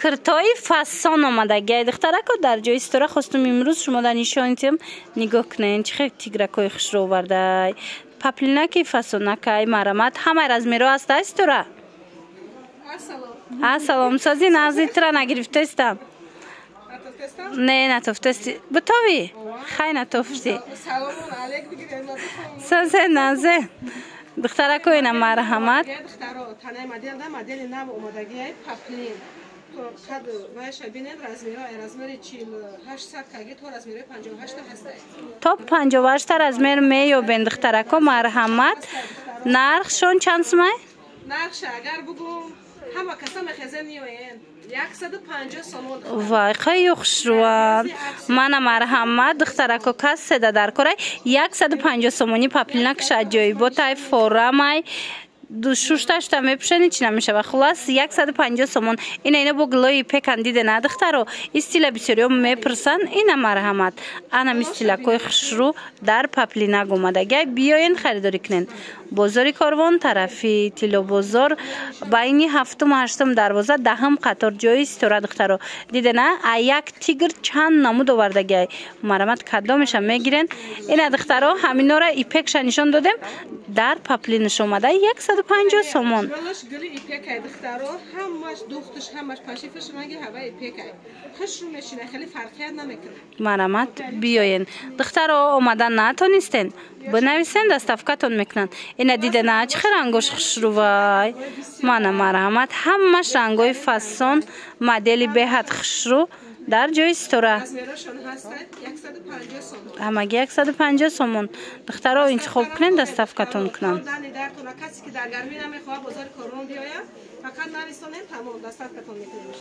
کرتای فسان آمده گه دخترکو در جای استورا خواستم امروز شما در نشانیتیم نگاه کنین چه خیلی تیگرکای خوش رو برده پپلینکی فسانکی مرمت همه رزمیرو هست استورا سلام سازی نازیترا نگرفته استم نه نتوفتستی بتاوی خیلی نتوفتی سازه نازه دخترکو اینم مرحمت تا 58 رزمیر میو بین دخترکو مرحمت نرخشون چند سمه؟ نرخش اگر بگم همه کسا مخزن نیوین 150 سومون وای خیلی خوش روان من مرحمت دخترکو کس سده در کره 150 سومونی پپلینک شد جایی با تای فورا مای دو شوشتاش تا میپشنی چی نمیشه و خلاص 150 سومون اینه با گلوی پیکن دیده نه دخترو استیلا بسیاریو میپرسن اینه مرحمت انا استیلا کوی خشرو در پپلینک اومده گه بیاین خریداری کنین بازاری کاروان طرفی تیلو بازار بینی هفتم و هشتم دروازه دهم قطار جای استورا دخترو دیده نه یک تیگر چند نمود آورده گه مرحمت کدامش هم میگیرن اینه دخترو همینا را ایپکش نشان دادم در پپلینش اومده 150 سومون ولش گلی ایپک دخترو همش دختش همش پاشیفش مگه هوا ایپک خوش رو میشینه خیلی فرقی نمیکنه مرحمت بیاین دخترو اومدن نتونستین بنویسین دستافکتون میکنن اینا دیده نه چه رنگش خوش رو وای من مرحمت همش رنگای فسون مدلی بهت خوش رو در جای استورا همه 150 سومون دخترها انتخاب کنین دستافکتون کنن کسی که در گرمی نمیخواه بازار کارون بیاید فقط نویسانین تمام دستافکتون میکنیم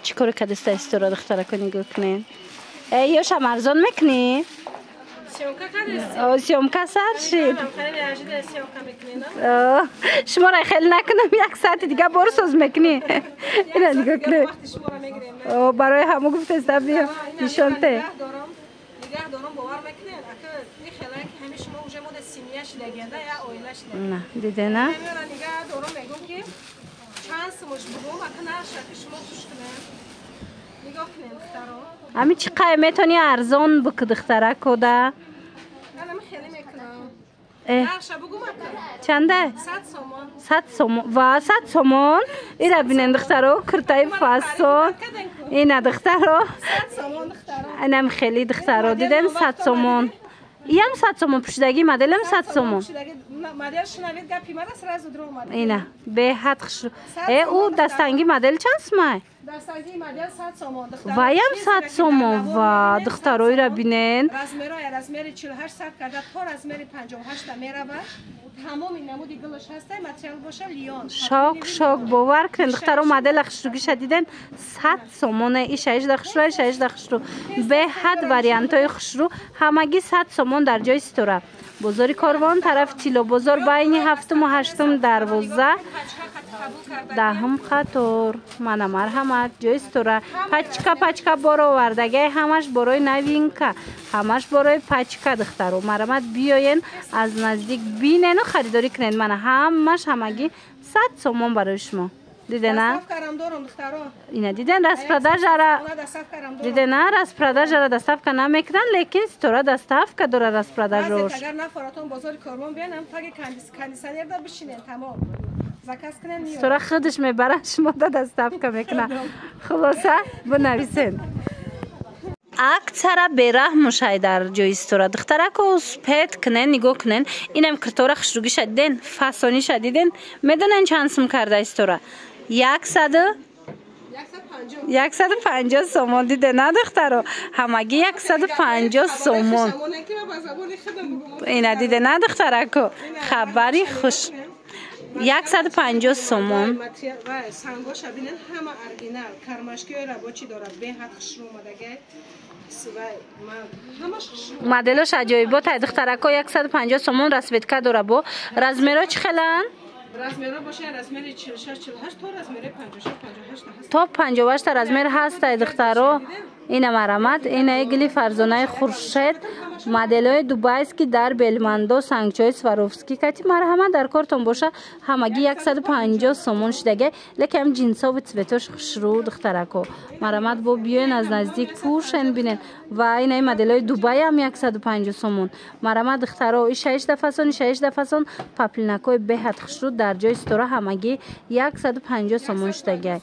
چی کار که دست استورا دخترها کنی گو کنین یا شمرزان میکنی؟ سیومکا سر شید شما را خیلی نکنم یک ساعت دیگه برسوز میکنی اینا نگاه کنی برای همه گفت است بیا نشانته نگه دارم باور میکنین اکه این خیلی که همیشه ما اوجه مود سیمیش لگنده یا اویلش لگنده نه دیده نه نگه دارم میگم که چند سموش بگم اکه نرشه که شما خوش کنین نگاه کنین دخترها امی چی قیمتانی ارزان بک دختره کده؟ من خیلی میکنم نرشه بگم اکه چنده؟ 100 سومون و 100 سومون اینا بینن دخترو کرتای فاسون اینا دخترو 100 سومون دخترها اینم خیلی دخترو دیدن 100 سومون یم 100 سومون پشتگی مدلم 100 سومون مدل شنوید گپی من سراز درو اومد اینا به حد خش او دستنگی مدل چند سمه دستگی مدل 100 سومون دخترو و یم 100 سومون و دختروی را بینن رزمیر 48 صد کرده تا رزمیر 58 میره و تمام این نمودی گلش هسته متریال باشه لیون شاک باور کن دخترو مدل خشروگی شدیدن 100 سومونه ای 16 خشرو 16 خشرو به حد واریانتای خشرو همگی 100 سومون در جای استورا بازاری کاروان طرف تیلو بازار بین هفتم و هشتم دروازه دهم خطور من مرحمت جای استورا پچکا برو وردگه همش برای نوین که همش برای پچکا دخترو مرحمت بیاین از نزدیک بینن و خریداری کنین من همگی 100 سومون برای شما دیده نه؟ اینا دیدن رست پردر جارا دیده نه رست پردر جارا دستاف که نمیکنن لیکن استورا دستاف که داره رست پردر جارش اگر نفراتون بازار کارمان بیانم تاگه کندیسانیر دا بشینن تمام زکاس کنن نیو استورا خودش میبره شما دا دستاف که میکنن خلاصه بنویسین اکثر برحم شاید در جای استورا دخترکو سپید کنن نگاه کنن اینم کرتورا خشروگی شدیدن فاسونی شدیدن میدونن چند سوم کرده استورا 150 سومون دیده نه دخترو همگی 150 سومون اینا دیده نه دخترکو خبری خوش 150 سومون سنگوش ببینن همه اورجینال کرماشکی را با چی داره به حد خشرو اومدگه مدلش عجایبه تا دخترکو 150 سومون رسبت که داره با رزمیرا چی خلن؟ رزمیرا باشه رزمیر 46 48 تا رزمیر 56 58 تا 58 رزمیر هست تا دخترو این مرمت این گلی فرزانه خورشید مدل‌های دوبای است که در بلمندو سنگچای سواروفسکی کتی مرحمت در کارتون باشه همگی 150 سومون شدگه لکه جنسا و цветош خشرو دخترکو مرحمت با بیاین از نزدیک پوشن بینن و این مدل‌های دوبای هم 150 سومون مرحمت دخترا 6 دفعه 6 دفعه پاپلینکوی بهت خشرو در جای استورا همگی 150 سومون شدگه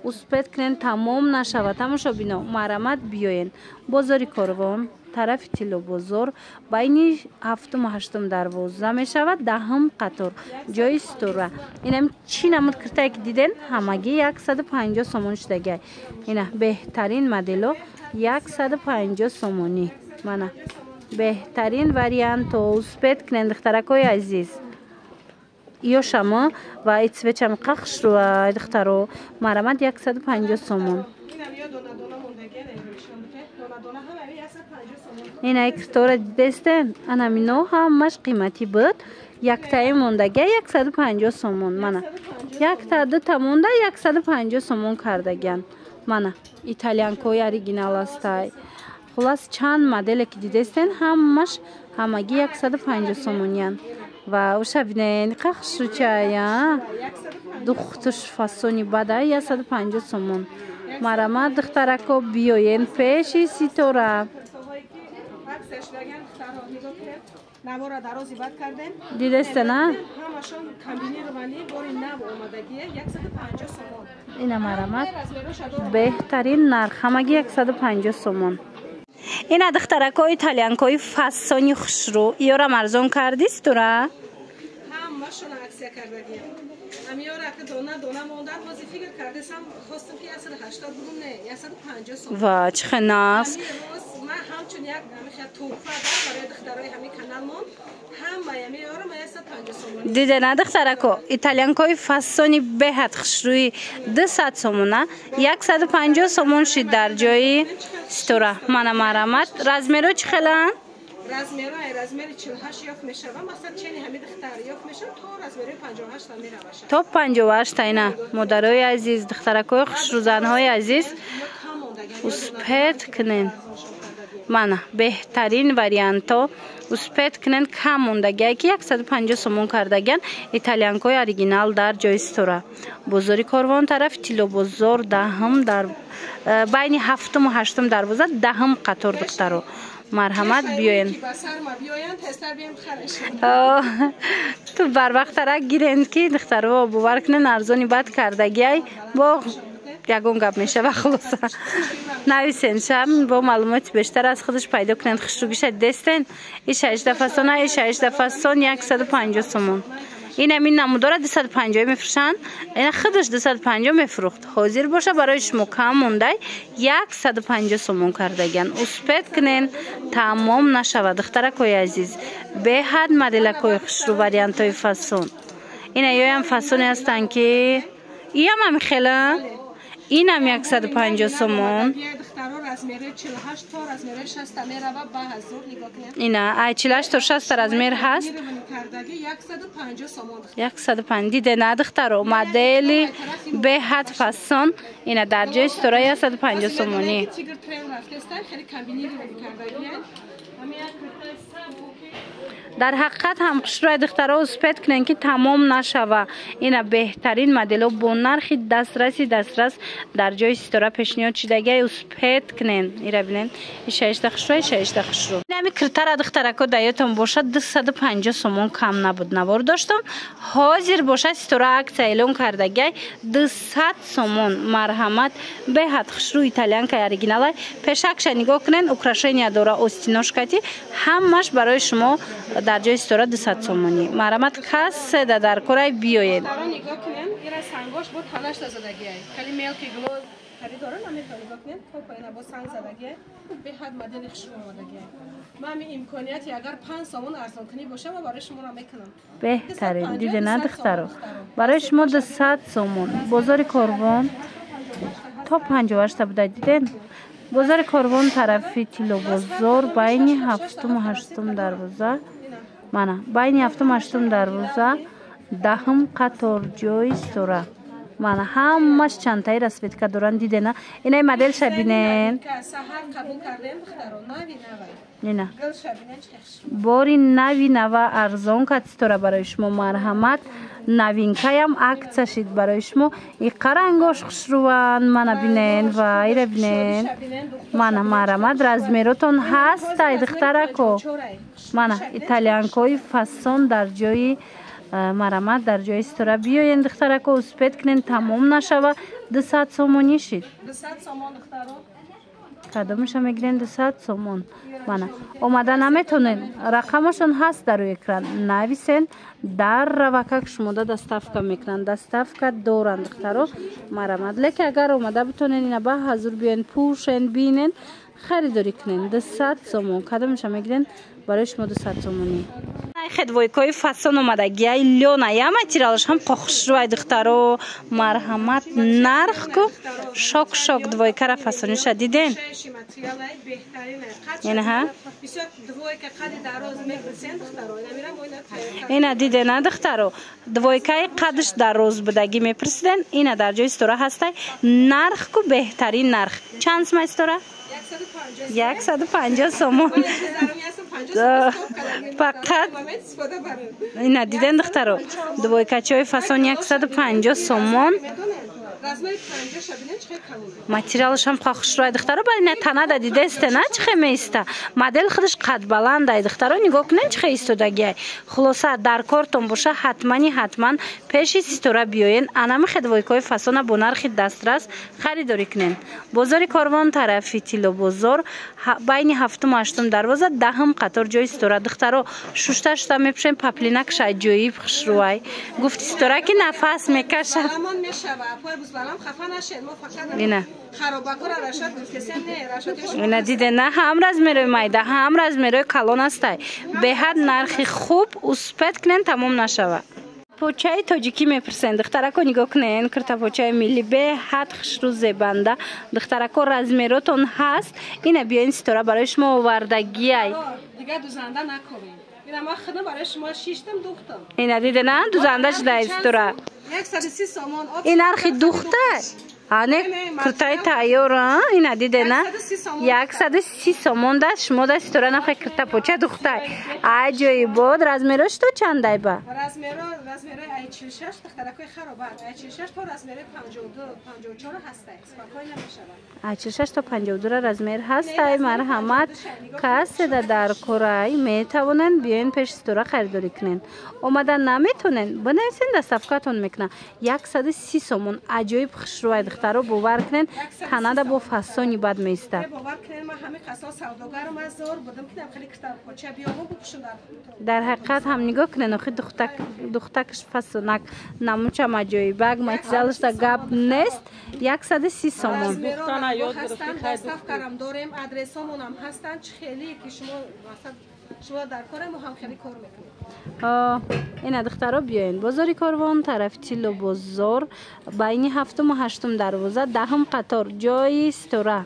успет کنن تمام نشود تماشا بینا مرحمت بیاین بازاری کاروان طرف تیلو بازار بین هفتم و هشتم دروازه می شود دهم قطار جای استورا اینم چی نمود کرده که دیدن همگی 150 سومون شدگه اینا بهترین مدلو 150 سومونی منه بهترین وریانت успет کنن دخترکای عزیز یا شما و ایتسوچم قخش رو دخترو مرحمت 150 سومون این اکستور دستن انامینو همش قیمتی بود یک تای موندگه 150 سومون منه یک تا دو تا مونده 150 سومون کردگن منه ایتالیان کوی اوریجینال استای خلاص چند مدل که دیدستن همگی 150 سومونیان و اوشا بینین قخش رو چایا دختش فاسونی بادا 150 سومون مرحمت دخترکو بیاین پیشی سیتورا نوارا درازی بد کردن دیدسته نه همشون کمبینی روانی باری نو اومدگیه 150 سومون این مرحمت بهترین نرخ همگی 150 سومون این دخترکای ایتالیانکای فاسونی خشرو یورا مرزون کردیست تو را همشون عکسیا کردگیه امیارا که دونه موندن بازی فکر کردم خواستم که 180 بگم نه 150 سومون وا چه خناس من همچون یک همیشه توفه برای دخترای همین کانالمون هم امیارا ما 150 سومون دیده نه دخترکو ایتالیانکای فاسونی بهت خشروی 200 سومونه 150 سومون شد در جای استورا من مرحمت رزمرو چه خلان رزمری 48 یاف میشه و مثلا چنی همین دختر یاف میشه تا رزمری 58 میره باشه تا 58 اینا مادرای عزیز دخترکای خوشروزنهای عزیز успет کنن من بهترین وریانتو успет کنن کم موندگی که 150 سومون کردگن ایتالیانکای اوریجینال در جای استورا بازاری کاروان طرف تیلو بازار دهم در بین هفتم و هشتم دروازه دهم قطار دخترو مرحمت بیاین تو بر وقت ترک گیرند که دخترو باور کنن ارزانی بد کردگی با یگون گپ میشه و خلاصه نویسین شم با معلومات بیشتر از خودش پیدا کنند خشروگیش دستن این 6 دفعه این 6 دفعه 150 سومون این همین نمودار 250 میفروشن این خودش 250 میفروخت حاضر باشه برای شما کم مونده 150 سومون کردگن успет کنین تمام نشود دخترکای عزیز به حد مدلکای خشرو وریانتای فاسون این هم فاسونی هستن که این هم خیلی این هم 150 سومون اینا 48 تا 60 رزمیر هست 150 دیده نه دخترو مدلی به حد فاسون اینا در جای استورای 150 سومونی در حقیقت هم خشروی دخترها успет کنن که تمام نشوه اینا بهترین مدل با نرخ دسترس در جای استورا پیشنهاد شدگی успет کنن اینا ببینن 6 خشروی 6 خشرو نمی کرتر دخترکو دایتون باشه 250 سومون کم نبود نوار داشتم حاضر باشه استورا عکس اعلان کردگی 200 سومون مرحمت به حد خشرو ایتالیان که اوریجینال پیشکش نگاه کنن اوکراشینیا داره اوستینوشکاتی همش برای شما در جای استورا 200 سومونی مرحمت کس در کورای بیاین نگاه کنین این سنگاش بود 8 زدگی کلی میل که گلو خریدارا نمیتونی نگاه کنین تو پاینا با سنگ زدگی به حد مدل خشم اومدگی من امکانیتی اگر 5 سومون ارزان کنی باشه و برای شما را میکنم بهترین دیده نه دخترو برای شما 200 سومون بازار کاروان تا 58 بوده دیدین بازار کاروان طرفی تیلو بازار بین هفتم و هشتم دروازه منه بین هفتم و هشتم دروازه دهم قطار جای استورا من همش چند تایی رسپیت که دوران دیده نه اینای مدل شبینن نه باری نوی نوا ارزان کتستوره برای شما مرحمت نوینکه هم عکس شید برای شما این قرنگاش خوشروان من بینن و ایره بینن من مرحمت رزمیروتون هست ای دخترکو من ایتالیانکوی فاسون در جای مرحمت در جای استوره بیاین دخترکو اسپید کنین تمام نشوه 200 سومونی شید 200 سومون دخترو کدومش هم میگیرین 200 سومون من اومده نمیتونین رقمشون هست در روی اکران نویسین در روکک شما دستافکا میکنن دستافکا دوران دخترو مرحمت لیک اگر اومده بتونین اینا با حضور بیاین پوشین بینین خریداری کنین 200 سومون کدومش هم میگیرین برای شما 200 سومونی خدوایکای فاسون اومده گیای لیونه یا ماتریالش هم خوشروای دخترو مرحمت نرخ کو شوک دوایکا را فاسونی شدیدین یعنی ها اینا دیده نه دخترو دوایکای قدش در روز بدگی میپرسیدن اینا در جای استوره هسته نرخ کو بهترین نرخ چند سم استوره 150 سومون فقط اینا دیدن دخترو دوایکچی های فاسون 150 سومون ماتریالش هم خوشروی دخترو برای نه تنه دا دیده است نه چخه میسته مدل خودش قد بلنده دخترو نگاه کنین چخه ایستادگی خلاصه در کارتون باشه حتما پیش استوره بیاین انم خدوایکای فاسون با نرخ دسترس خریداری کنین بازار کاروان طرفی تیلو بازار بین هفتم و هشتم دروازه دهم قطار جای استوره دخترو شوشتا میپشین پپلینک شاید جایی خوشروی گفت استوره که نفس میکشه اینا اینا دیده نه هم راز میروی مایده هم راز میروی کلون هسته به حد نرخی خوب اسپت کنین تمام نشوه پوچه تاجیکی میپرسن دخترکو نگاه کنین کرتا پوچه ملی به حد خشرو زبنده دخترکو رزمیروتون هست اینا بیاین ستوره برای شما آوردگی ای دیگه دوزنده نکنین اینا ما خدمه برای شما شیشتم دوختم اینا دیده نه دوزنده شده استوره 130 سومون این نرخی دوخته آنه کرتای تایور اینا دیده نه 130 سومون دست شما دست استوره نخواه کرتا پوچه دوخته عجایی بود رزمیروش تو چند دای با رزمیرو ای 46 دخترکوی خرابه ای 46 تا رزمیرو 52 54 هسته اسپاکای نمیشه ای 46 تا 52 رزمیر هسته مرحمت کسی در کورای میتونن بیاین پیش استوره خریداری کنین اومدن نمیتونن بنویسین دستافکاتون میکنن 130 سومون عجایب خوشروی دخترو باور کنین کانادا با فاسونی بد میسته باور کنین ما همه قصا سوداگرم از زور بودم که خیلی کتاب پوچه بیامو بپوشم در حقیقت هم نگاه کنین اخی دختکش فاسونک نموچم عجایبک ماتریالش دا گپ نیست 130 سومون دختانا یاد گرفتید دستافکارم داریم ادرسامون هم هستن خیلی که شما در کار ما هم خیلی کار میکنید این دخترا بیاین بازاری کاروان طرف تیلو بازار بین هفتم و هشتم دروازه دهم قطار جای استوره